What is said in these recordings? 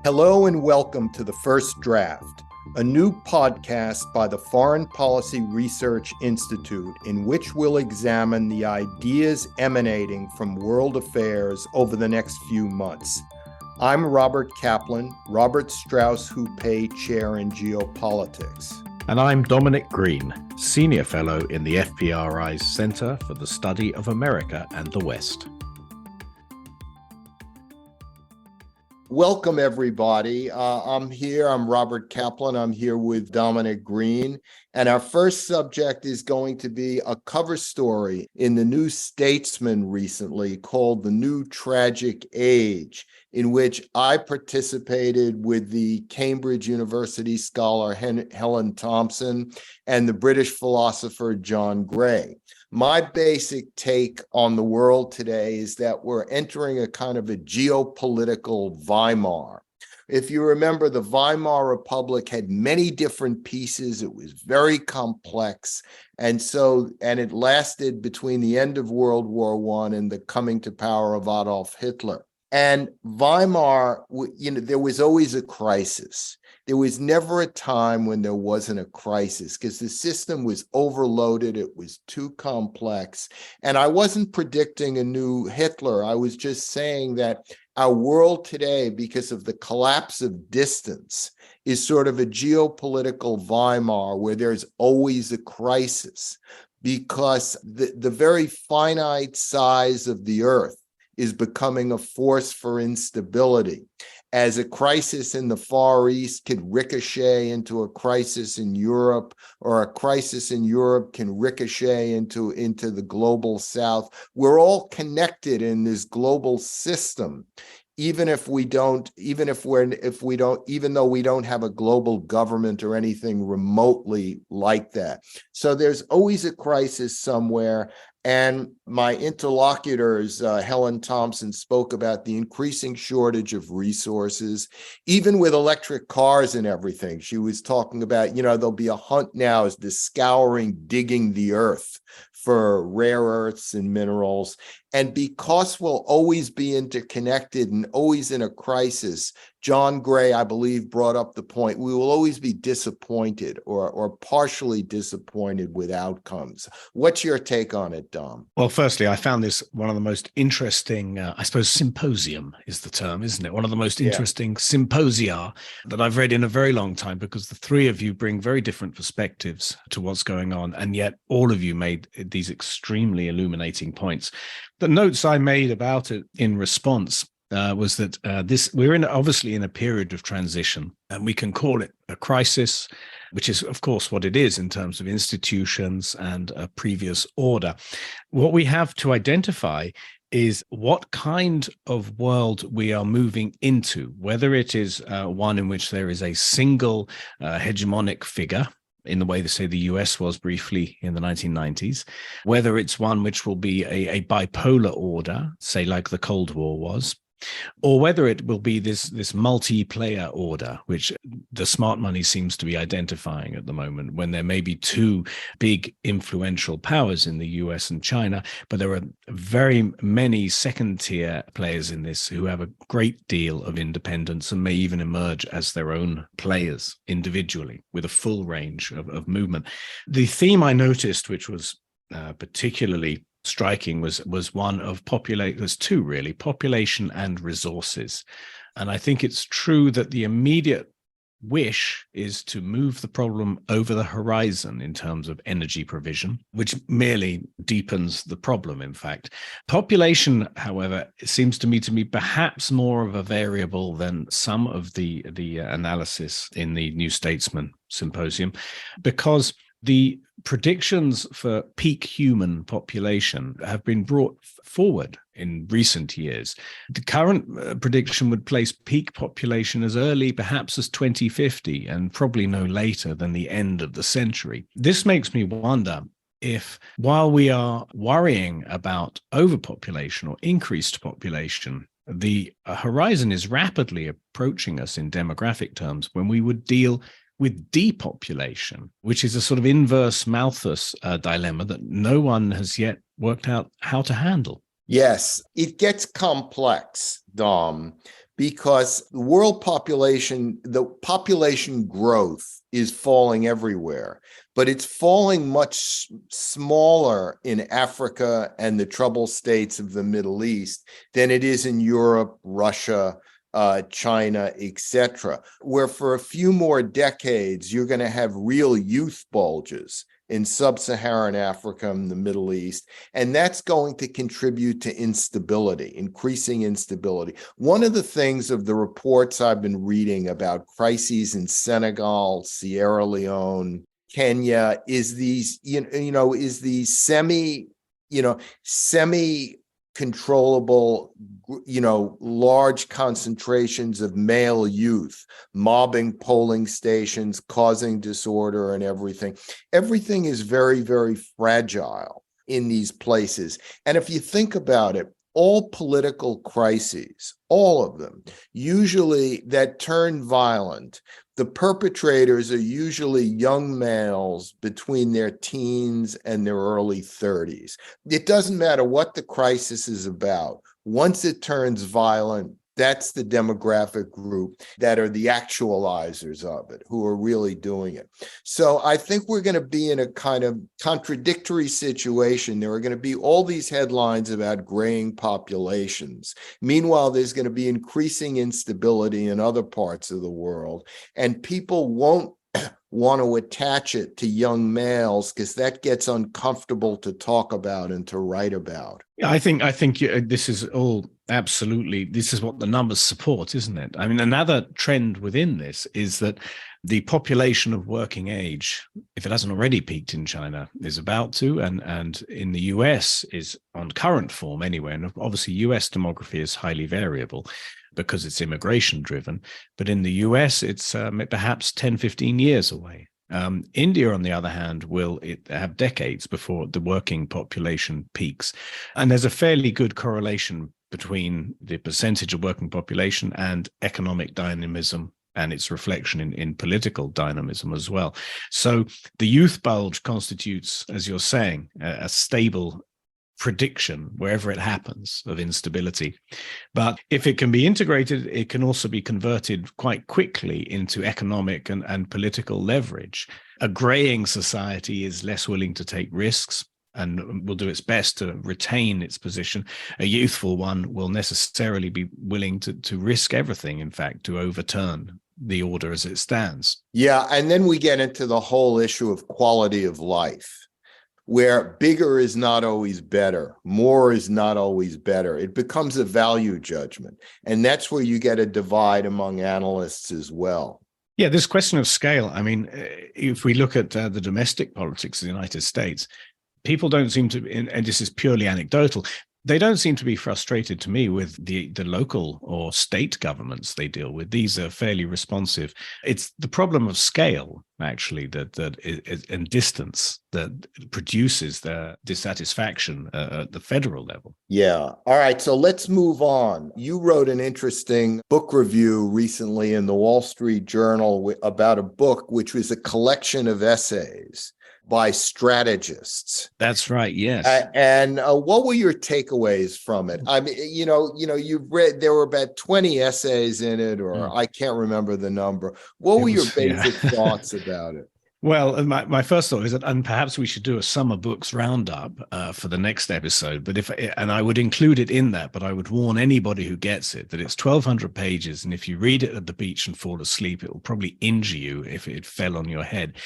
Hello and welcome to The First Draft, a new podcast by the Foreign Policy Research Institute in which we'll examine the ideas emanating from world affairs over the next few months. I'm Robert Kaplan, Robert Strauss Houppé Chair in Geopolitics. And I'm Dominic Green, Senior Fellow in the FPRI's Center for the Study of America and the West. Welcome, everybody. I'm Robert Kaplan. I'm here with Dominic Green. And our first subject is going to be a cover story in the New Statesman recently called The New Tragic Age, in which I participated with the Cambridge University scholar Helen Thompson and the British philosopher John Gray. My basic take on the world today is that we're entering a kind of a geopolitical Weimar. If you remember, the Weimar Republic had many different pieces. It was very complex. And it lasted between the end of World War I and the coming to power of Adolf Hitler. And Weimar, there was always a crisis. There was never a time when there wasn't a crisis because the system was overloaded. It was too complex. And I wasn't predicting a new Hitler. I was just saying that our world today, because of the collapse of distance, is sort of a geopolitical Weimar where there's always a crisis because the very finite size of the earth is becoming a force for instability. As a crisis in the Far East could ricochet into a crisis in Europe, or a crisis in Europe can ricochet into the global South. We're all connected in this global system, even though we don't have a global government or anything remotely like that. So there's always a crisis somewhere. And my interlocutors, Helen Thompson, spoke about the increasing shortage of resources, even with electric cars and everything. She was talking about, there'll be a hunt now as the scouring, digging the earth for rare earths and minerals. And because we'll always be interconnected and always in a crisis, John Gray, I believe, brought up the point, we will always be disappointed or partially disappointed with outcomes. What's your take on it, Dom? Well, firstly, I found this one of the most interesting, symposium is the term, isn't it? One of the most interesting symposia that I've read in a very long time, because the three of you bring very different perspectives to what's going on. And yet all of you made these extremely illuminating points. The notes I made about it in response was that we're obviously in a period of transition, and we can call it a crisis, which is, of course, what it is in terms of institutions and a previous order. What we have to identify is what kind of world we are moving into, whether it is one in which there is a single hegemonic figure, in the way they say the US was briefly in the 1990s, whether it's one which will be a bipolar order, say like the Cold War was, or whether it will be this multiplayer order, which the smart money seems to be identifying at the moment, when there may be two big influential powers in the US and China, but there are very many second-tier players in this who have a great deal of independence and may even emerge as their own players individually with a full range of movement. The theme I noticed, which was particularly striking, was one of there's two really, population and resources. And I think it's true that the immediate wish is to move the problem over the horizon in terms of energy provision, which merely deepens the problem, in fact. Population, however, seems to me perhaps more of a variable than some of the analysis in the New Statesman symposium, because the predictions for peak human population have been brought forward in recent years. The current prediction would place peak population as early, perhaps as 2050, and probably no later than the end of the century. This makes me wonder if, while we are worrying about overpopulation or increased population, the horizon is rapidly approaching us in demographic terms when we would deal with depopulation, which is a sort of inverse Malthus dilemma that no one has yet worked out how to handle. Yes, it gets complex, Dom, because the population growth is falling everywhere, but it's falling much smaller in Africa and the troubled states of the Middle East than it is in Europe, Russia, China, etc., where for a few more decades, you're going to have real youth bulges in sub-Saharan Africa and the Middle East. And that's going to contribute to instability, increasing instability. One of the things of the reports I've been reading about crises in Senegal, Sierra Leone, Kenya is these, is these semi-controllable, large concentrations of male youth mobbing polling stations, causing disorder and everything. Everything is very, very fragile in these places. And if you think about it, all political crises, all of them, usually that turn violent, the perpetrators are usually young males between their teens and their early 30s. It doesn't matter what the crisis is about. Once it turns violent, that's the demographic group that are the actualizers of it, who are really doing it. So I think we're going to be in a kind of contradictory situation. There are going to be all these headlines about graying populations. Meanwhile, there's going to be increasing instability in other parts of the world, and people won't want to attach it to young males because that gets uncomfortable to talk about and to write about. I think this is all absolutely, this is what the numbers support, isn't it? I mean, another trend within this is that the population of working age, if it hasn't already peaked in China, is about to, and in the US is on current form anyway. And obviously US demography is highly variable because it's immigration driven. But in the US, it's perhaps 10, 15 years away. India, on the other hand, will have decades before the working population peaks. And there's a fairly good correlation between the percentage of working population and economic dynamism and its reflection in political dynamism as well. So the youth bulge constitutes, as you're saying, a stable prediction wherever it happens of instability. But if it can be integrated, it can also be converted quite quickly into economic and political leverage. A graying society is less willing to take risks and will do its best to retain its position. A youthful one will necessarily be willing to risk everything, in fact, to overturn the order as it stands. Yeah, and then we get into the whole issue of quality of life, where bigger is not always better, more is not always better. It becomes a value judgment. And that's where you get a divide among analysts as well. Yeah, this question of scale, I mean, if we look at the domestic politics of the United States, people don't seem to, and this is purely anecdotal, they don't seem to be frustrated to me with the local or state governments they deal with. These are fairly responsive. It's the problem of scale, actually, and distance that produces the dissatisfaction at the federal level. Yeah. All right. So let's move on. You wrote an interesting book review recently in the Wall Street Journal about a book which was a collection of essays by strategists. That's right. Yes. And what were your takeaways from it? I mean, you've read, there were about 20 essays in it, or I can't remember the number. What were your basic thoughts about it? Well, my first thought is that, and perhaps we should do a summer books roundup for the next episode. But and I would include it in that, but I would warn anybody who gets it that it's 1,200 pages, and if you read it at the beach and fall asleep, it will probably injure you if it fell on your head.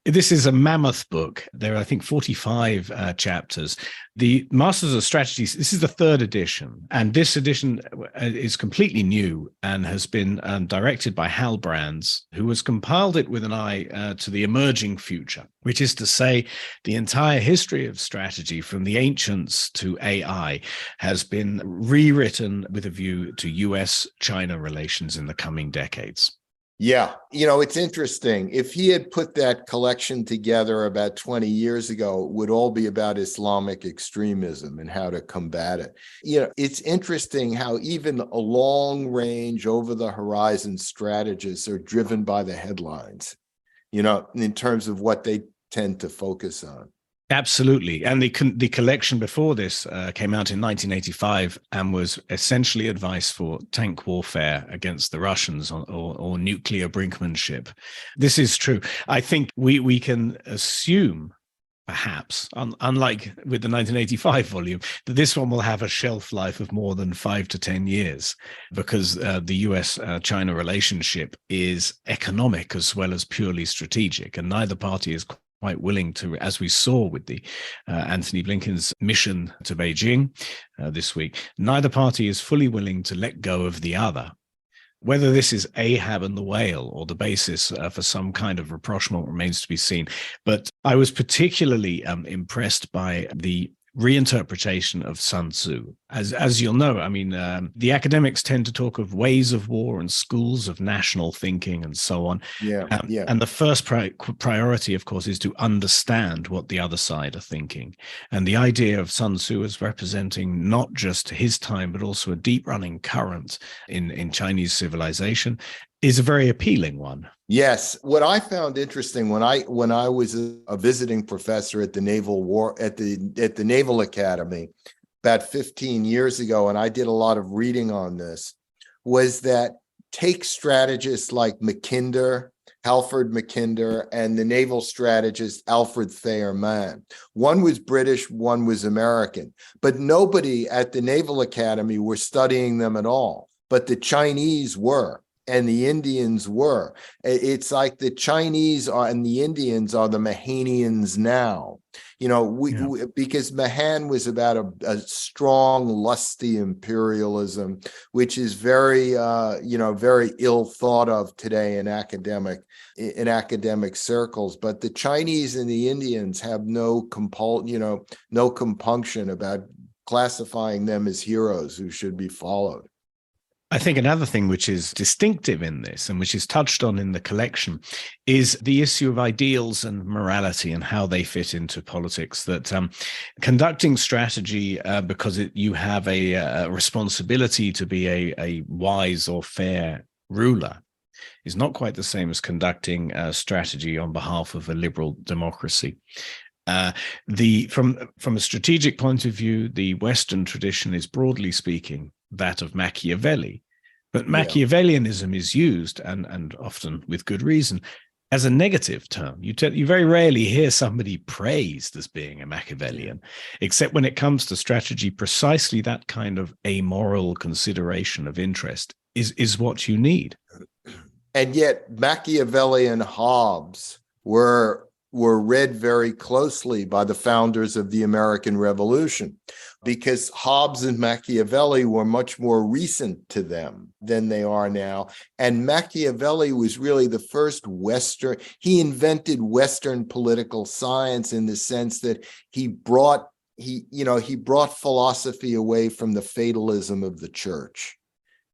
This is a mammoth book. There are, I think, 45 chapters. The Masters of Strategy, this is the third edition, and this edition is completely new and has been directed by Hal Brands, who has compiled it with an eye to the emerging future, which is to say the entire history of strategy from the ancients to AI has been rewritten with a view to US-China relations in the coming decades. Yeah, it's interesting. If he had put that collection together about 20 years ago, it would all be about Islamic extremism and how to combat it. It's interesting how even a long-range, over-the-horizon strategists are driven by the headlines, in terms of what they tend to focus on. Absolutely. And the collection before this came out in 1985 and was essentially advice for tank warfare against the Russians or nuclear brinkmanship. This is true. I think we can assume, perhaps, unlike with the 1985 volume, that this one will have a shelf life of more than 5 to 10 years because the US-China relationship is economic as well as purely strategic, and neither party is quite willing to, as we saw with the Anthony Blinken's mission to Beijing this week, neither party is fully willing to let go of the other. Whether this is Ahab and the whale or the basis for some kind of rapprochement remains to be seen. But I was particularly impressed by the reinterpretation of Sun Tzu. As you'll know, I mean, the academics tend to talk of ways of war and schools of national thinking and so on. And the first priority, of course, is to understand what the other side are thinking. And the idea of Sun Tzu as representing not just his time, but also a deep running current in Chinese civilization is a very appealing one. Yes. What I found interesting when I was a visiting professor at the Naval Academy about 15 years ago, and I did a lot of reading on this, was that take strategists like Halford Mackinder, and the naval strategist Alfred Thayer Mann. One was British, one was American, but nobody at the Naval Academy were studying them at all. But the Chinese were. And the Indians were. It's like the Chinese and the Indians are the Mahanians now. Because Mahan was about a strong, lusty imperialism, which is very, very ill thought of today in academic circles. But the Chinese and the Indians have no compunction about classifying them as heroes who should be followed. I think another thing which is distinctive in this and which is touched on in the collection is the issue of ideals and morality and how they fit into politics, that conducting strategy because you have a responsibility to be a wise or fair ruler is not quite the same as conducting strategy on behalf of a liberal democracy. From a strategic point of view, the Western tradition is, broadly speaking, that of Machiavelli. But Machiavellianism is used, and often with good reason, as a negative term. You very rarely hear somebody praised as being a Machiavellian, except when it comes to strategy. Precisely that kind of amoral consideration of interest is what you need. And yet Machiavelli and Hobbes were read very closely by the founders of the American Revolution, because Hobbes and Machiavelli were much more recent to them than they are now. And Machiavelli was really the first he invented Western political science in the sense that he brought philosophy away from the fatalism of the church.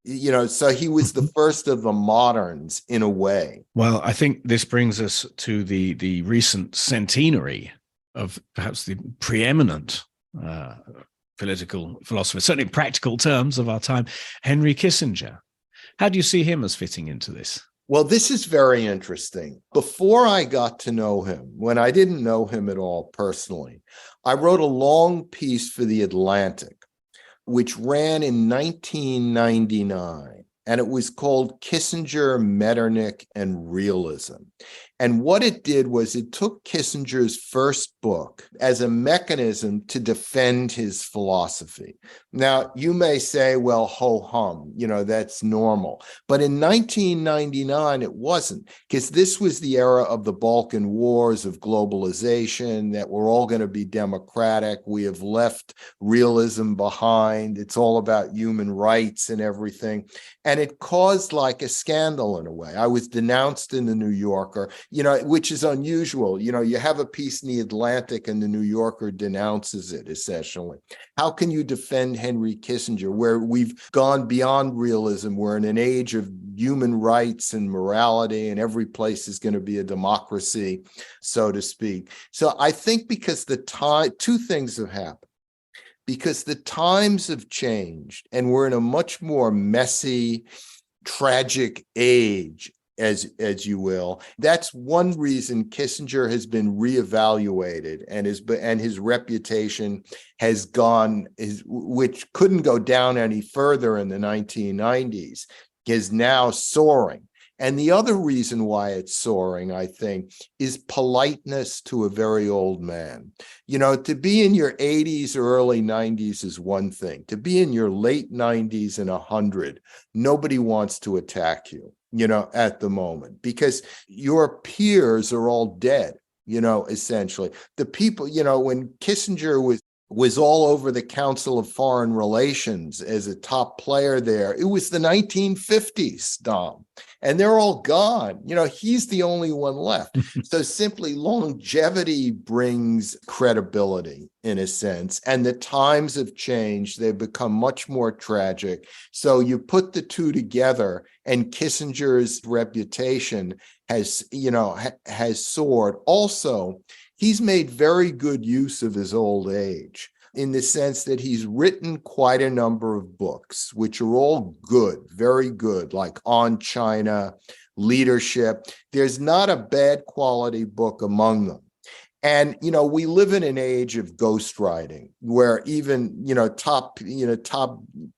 So he was the first of the moderns in a way. Well, I think this brings us to the recent centenary of perhaps the preeminent political philosopher, certainly in practical terms of our time, Henry Kissinger. How do you see him as fitting into this? Well, this is very interesting. Before I got to know him, when I didn't know him at all personally, I wrote a long piece for The Atlantic, which ran in 1999, and it was called Kissinger, Metternich, and Realism. And what it did was it took Kissinger's first book as a mechanism to defend his philosophy. Now, you may say, well, ho-hum, that's normal. But in 1999, it wasn't, because this was the era of the Balkan Wars, of globalization, that we're all going to be democratic. We have left realism behind. It's all about human rights and everything. And it caused like a scandal in a way. I was denounced in the New Yorker, which is unusual. You have a piece in the Atlantic and the New Yorker denounces it, essentially. How can you defend Henry Kissinger, where we've gone beyond realism? We're in an age of human rights and morality, and every place is going to be a democracy, so to speak. So I think because two things have happened. Because the times have changed and we're in a much more messy, tragic age. as you will. That's one reason Kissinger has been reevaluated, and his reputation has which couldn't go down any further in the 1990s, is now soaring. And the other reason why it's soaring, I think, is politeness to a very old man. To be in your 80s or early 90s is one thing. To be in your late 90s and 100, nobody wants to attack you, at the moment, because your peers are all dead, essentially. The people, when Kissinger was all over the Council of Foreign Relations as a top player there, it was the 1950s, Dom, and they're all gone. He's the only one left. So simply longevity brings credibility in a sense, and the times have changed. They've become much more tragic. So you put the two together, and Kissinger's reputation has soared. Also, he's made very good use of his old age, in the sense that he's written quite a number of books, which are all good, very good, like On China, Leadership. There's not a bad quality book among them. And, we live in an age of ghostwriting where even, top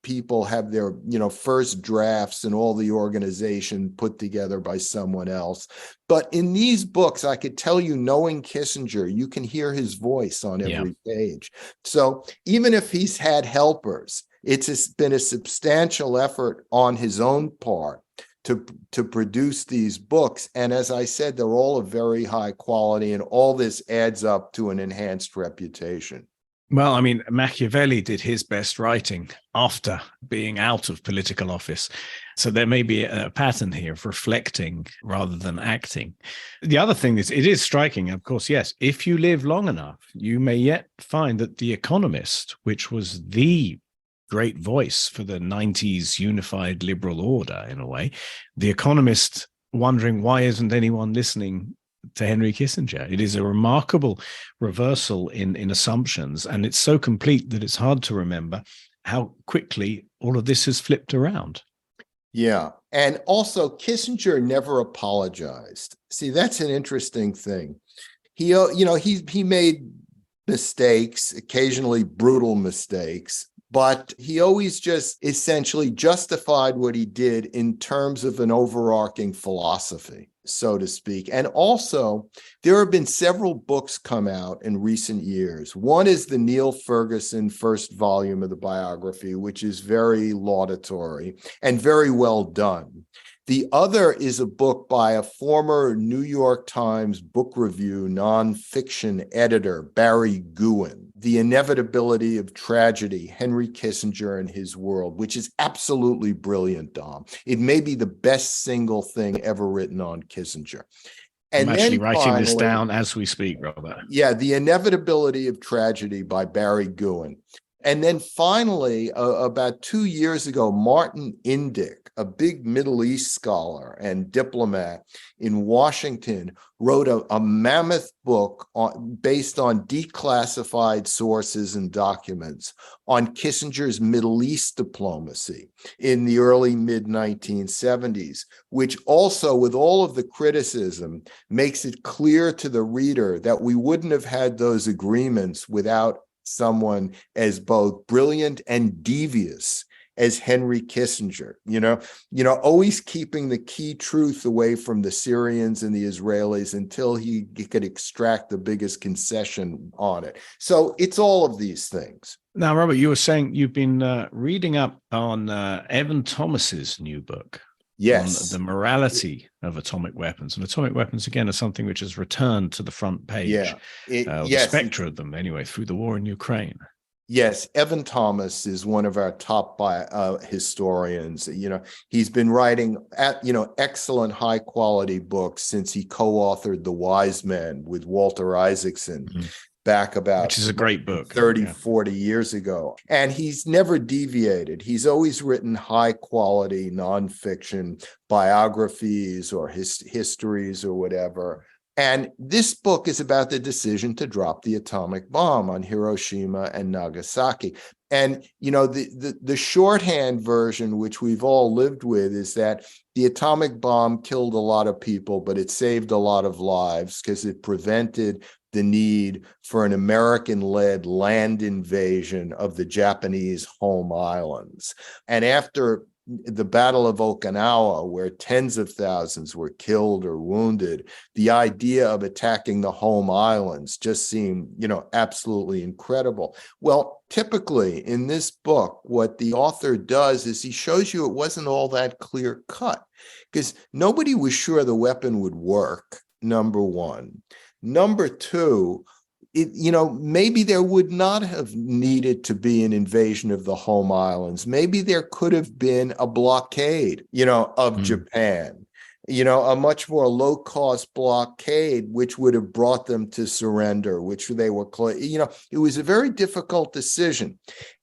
people have their, first drafts and all the organization put together by someone else. But in these books, I could tell you, knowing Kissinger, you can hear his voice on every page. So even if he's had helpers, it's been a substantial effort on his own part to produce these books. And as I said, they're all of very high quality, and all this adds up to an enhanced reputation. Well, I mean, Machiavelli did his best writing after being out of political office. So there may be a pattern here of reflecting rather than acting. The other thing is, it is striking, of course, yes, if you live long enough, you may yet find that The Economist, which was the great voice for the 90s unified liberal order, in a way, The Economist wondering why isn't anyone listening to Henry Kissinger. It is a remarkable reversal in assumptions, and it's so complete that it's hard to remember how quickly all of this has flipped around. Yeah. And also, Kissinger never apologized. See, that's an interesting thing. He made mistakes, occasionally brutal mistakes, but he always just essentially justified what he did in terms of an overarching philosophy, so to speak. And also, there have been several books come out in recent years. One is the Neil Ferguson first volume of the biography, which is very laudatory and very well done. The other is a book by a former New York Times Book Review nonfiction editor, Barry Guin, The Inevitability of Tragedy, Henry Kissinger and His World, which is absolutely brilliant, Dom. It may be the best single thing ever written on Kissinger. And I'm actually writing this down as we speak, Robert. Yeah, The Inevitability of Tragedy by Barry Guin. And then finally, about 2 years ago, Martin Indyk, a big Middle East scholar and diplomat in Washington, wrote a mammoth book based on declassified sources and documents on Kissinger's Middle East diplomacy in the early mid-1970s, which also, with all of the criticism, makes it clear to the reader that we wouldn't have had those agreements without someone as both brilliant and devious as Henry Kissinger, always keeping the key truth away from the Syrians and the Israelis until he could extract the biggest concession on it. So it's all of these things. Now, Robert, you were saying you've been reading up on Evan Thomas's new book. Yes. On the morality of atomic weapons. And atomic weapons, again, are something which has returned to the front page. The specter of them, anyway, through the war in Ukraine. Yes, Evan Thomas is one of our top historians. He's been writing excellent high quality books since he co-authored The Wise Men with Walter Isaacson. Mm-hmm. Back about, which is a great book, 40 years ago. And he's never deviated. He's always written high quality nonfiction biographies or histories or whatever. And this book is about the decision to drop the atomic bomb on Hiroshima and Nagasaki. And, the shorthand version, which we've all lived with, is that the atomic bomb killed a lot of people, but it saved a lot of lives because it prevented the need for an American-led land invasion of the Japanese home islands. And after the Battle of Okinawa, where tens of thousands were killed or wounded, the idea of attacking the home islands just seemed, absolutely incredible. Well, typically in this book, what the author does is he shows you it wasn't all that clear cut because nobody was sure the weapon would work, number one. Number two, maybe there would not have needed to be an invasion of the home islands. Maybe there could have been a blockade, of Japan, a much more low-cost blockade, which would have brought them to surrender, which they were, it was a very difficult decision.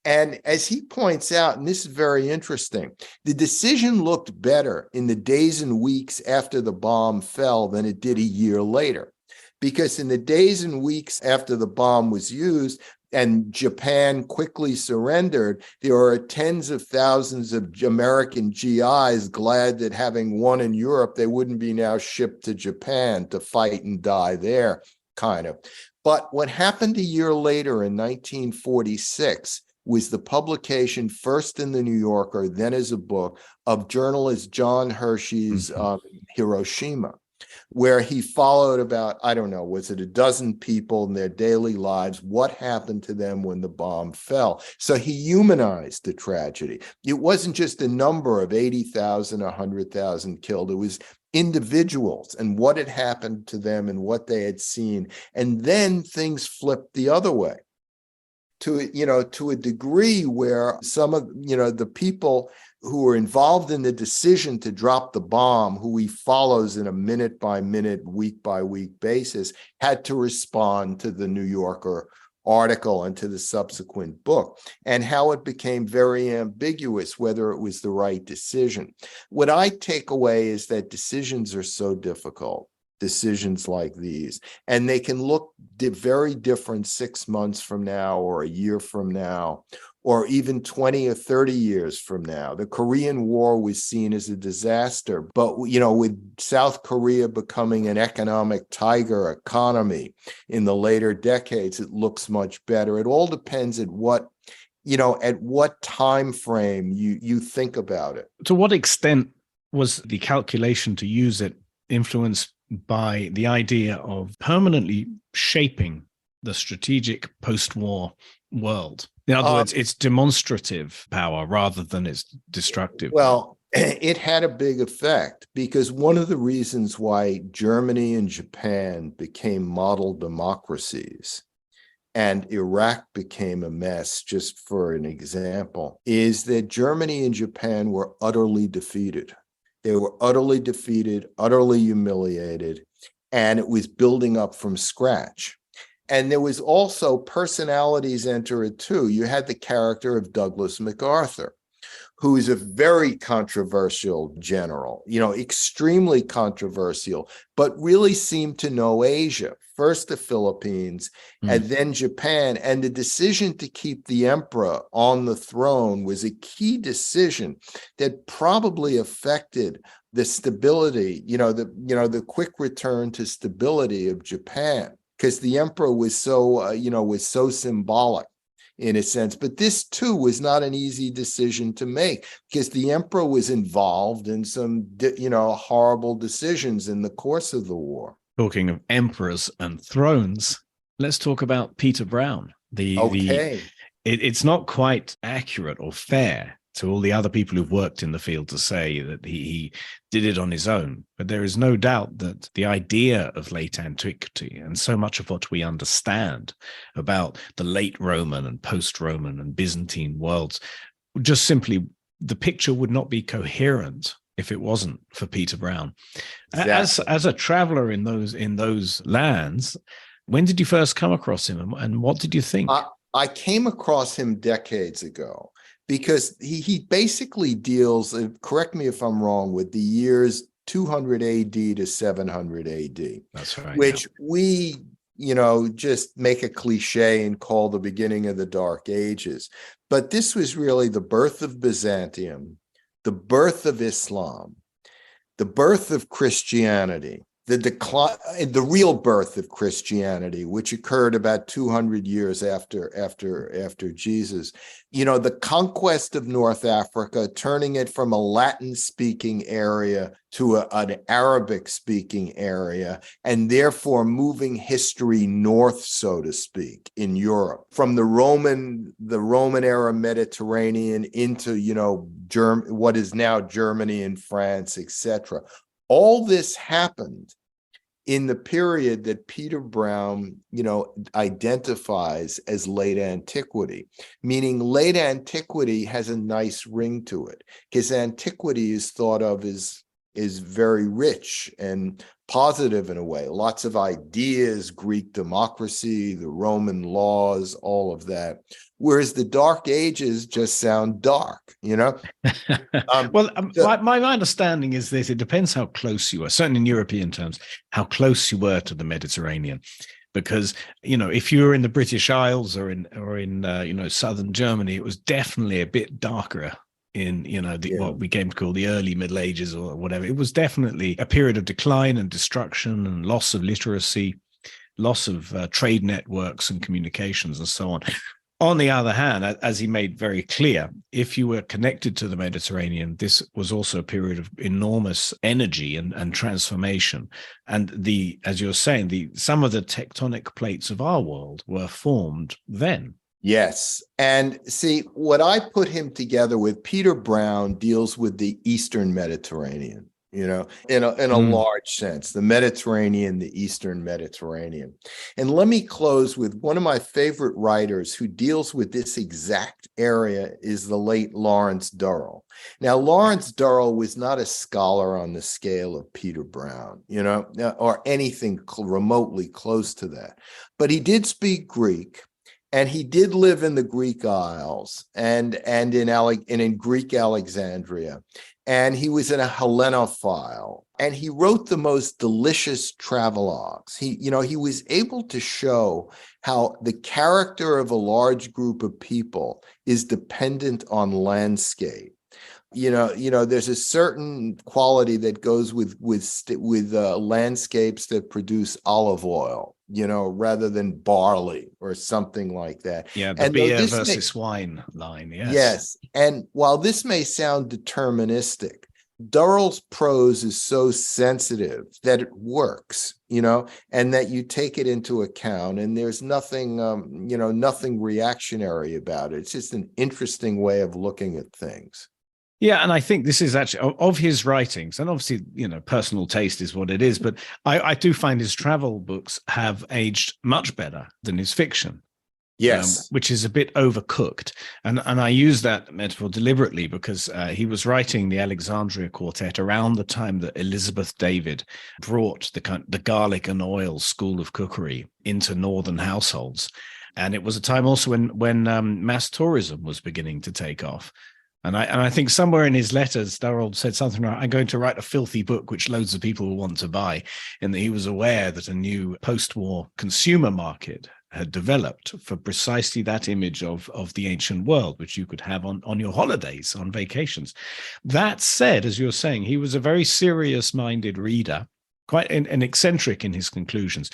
And as he points out, and this is very interesting, the decision looked better in the days and weeks after the bomb fell than it did a year later. Because in the days and weeks after the bomb was used and Japan quickly surrendered, there were tens of thousands of American GIs glad that having won in Europe, they wouldn't be now shipped to Japan to fight and die there, kind of. But what happened a year later in 1946 was the publication, first in the New Yorker, then as a book, of journalist John Hershey's Hiroshima, where he followed about, I don't know, was it a dozen people in their daily lives, what happened to them when the bomb fell. So he humanized the tragedy. It wasn't just a number of 80,000, 100,000 killed. It was individuals and what had happened to them and what they had seen. And then things flipped the other way to a degree where some of, the people who were involved in the decision to drop the bomb, who he follows in a minute by minute, week by week basis, had to respond to the New Yorker article and to the subsequent book, and how it became very ambiguous whether it was the right decision. What I take away is that decisions are so difficult. Decisions like these, and they can look very different 6 months from now or a year from now, or even 20 or 30 years from now. The Korean War was seen as a disaster, but with South Korea becoming an economic tiger economy in the later decades, it looks much better. It all depends at what time frame you think about it. To what extent was the calculation to use it influenced by the idea of permanently shaping the strategic post-war world? In other words, its demonstrative power rather than its destructive. Well, it had a big effect because one of the reasons why Germany and Japan became model democracies and Iraq became a mess, just for an example, is that Germany and Japan were utterly defeated. They were utterly defeated, utterly humiliated, and it was building up from scratch. And there was also personalities enter it too. You had the character of Douglas MacArthur, who is a very controversial general, extremely controversial, but really seemed to know Asia, first the Philippines and then Japan. And the decision to keep the emperor on the throne was a key decision that probably affected the stability, the quick return to stability of Japan, because the emperor was so symbolic in a sense. But this too was not an easy decision to make because the emperor was involved in some, horrible decisions in the course of the war. Talking of emperors and thrones, let's talk about Peter Brown. It's not quite accurate or fair to all the other people who've worked in the field to say that he did it on his own. But there is no doubt that the idea of late antiquity and so much of what we understand about the late Roman and post-Roman and Byzantine worlds, just simply the picture would not be coherent if it wasn't for Peter Brown. Exactly. As a traveler in those lands, when did you first come across him and what did you think? I came across him decades ago, because he basically deals, correct me if I'm wrong, with the years 200 AD to 700 AD. That's right. Which we just make a cliche and call the beginning of the Dark Ages. But this was really the birth of Byzantium, the birth of Islam, the birth of Christianity, the decline, the real birth of Christianity, which occurred about 200 years after Jesus. The conquest of North Africa, turning it from a Latin-speaking area to an Arabic-speaking area, and therefore moving history north, so to speak, in Europe, from the Roman era Mediterranean into what is now Germany and France, etc. All this happened in the period that Peter Brown, identifies as late antiquity, meaning late antiquity has a nice ring to it, because antiquity is thought of as very rich and positive in a way. Lots of ideas, Greek democracy, the Roman laws, all of that. Whereas the Dark Ages just sound dark, Well, my understanding is this: it depends how close you are, certainly in European terms, how close you were to the Mediterranean. Because, if you were in the British Isles or in southern Germany, it was definitely a bit darker in what we came to call the early Middle Ages or whatever. It was definitely a period of decline and destruction and loss of literacy, loss of trade networks and communications and so on. On the other hand, as he made very clear, if you were connected to the Mediterranean, this was also a period of enormous energy and transformation. And as you're saying, some of the tectonic plates of our world were formed then. Yes. And see, what I put him together with, Peter Brown deals with the Eastern Mediterranean, in a large sense, the Mediterranean, the Eastern Mediterranean. And let me close with one of my favorite writers who deals with this exact area is the late Lawrence Durrell. Now, Lawrence Durrell was not a scholar on the scale of Peter Brown, or anything remotely close to that, but he did speak Greek. And he did live in the Greek Isles and in Greek Alexandria. And he was a Hellenophile. And he wrote the most delicious travelogues. He was able to show how the character of a large group of people is dependent on landscape. There's a certain quality that goes with landscapes that produce olive oil, rather than barley or something like that. Yeah, the beer versus wine line. Yes. Yes. And while this may sound deterministic, Durrell's prose is so sensitive that it works, and that you take it into account, and there's nothing, nothing reactionary about it. It's just an interesting way of looking at things. Yeah, and I think this is actually of his writings, and obviously, personal taste is what it is, but I do find his travel books have aged much better than his fiction. Yes. Which is a bit overcooked. And I use that metaphor deliberately because he was writing the Alexandria Quartet around the time that Elizabeth David brought the garlic and oil school of cookery into northern households. And it was a time also when mass tourism was beginning to take off. And I think somewhere in his letters, Durrell said something like, I'm going to write a filthy book which loads of people will want to buy. And that he was aware that a new post-war consumer market had developed for precisely that image of the ancient world, which you could have on your holidays, on vacations. That said, as you're saying, he was a very serious-minded reader, quite an eccentric in his conclusions.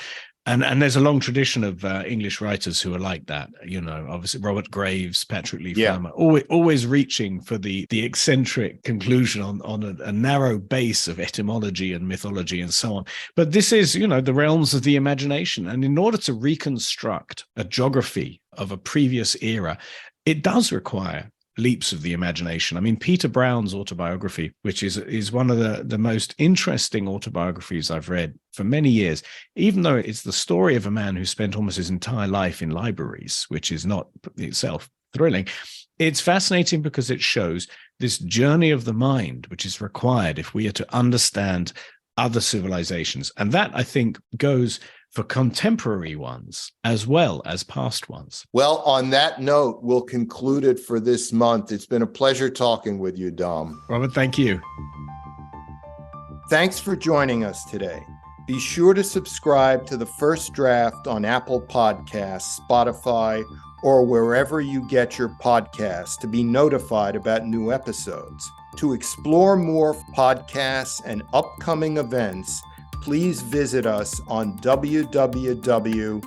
And there's a long tradition of English writers who are like that, obviously Robert Graves, Patrick Leigh Fermor, always reaching for the eccentric conclusion on a narrow base of etymology and mythology and so on. But this is, the realms of the imagination. And in order to reconstruct a geography of a previous era, it does require leaps of the imagination. I mean, Peter Brown's autobiography, which is one of the most interesting autobiographies I've read for many years, even though it's the story of a man who spent almost his entire life in libraries, which is not itself thrilling. It's fascinating because it shows this journey of the mind, which is required if we are to understand other civilizations. And that, I think, goes for contemporary ones as well as past ones. Well, on that note, we'll conclude it for this month. It's been a pleasure talking with you, Dom. Robert, thank you. Thanks for joining us today. Be sure to subscribe to The First Draft on Apple Podcasts, Spotify, or wherever you get your podcasts to be notified about new episodes. To explore more podcasts and upcoming events, please visit us on www.fpri.org.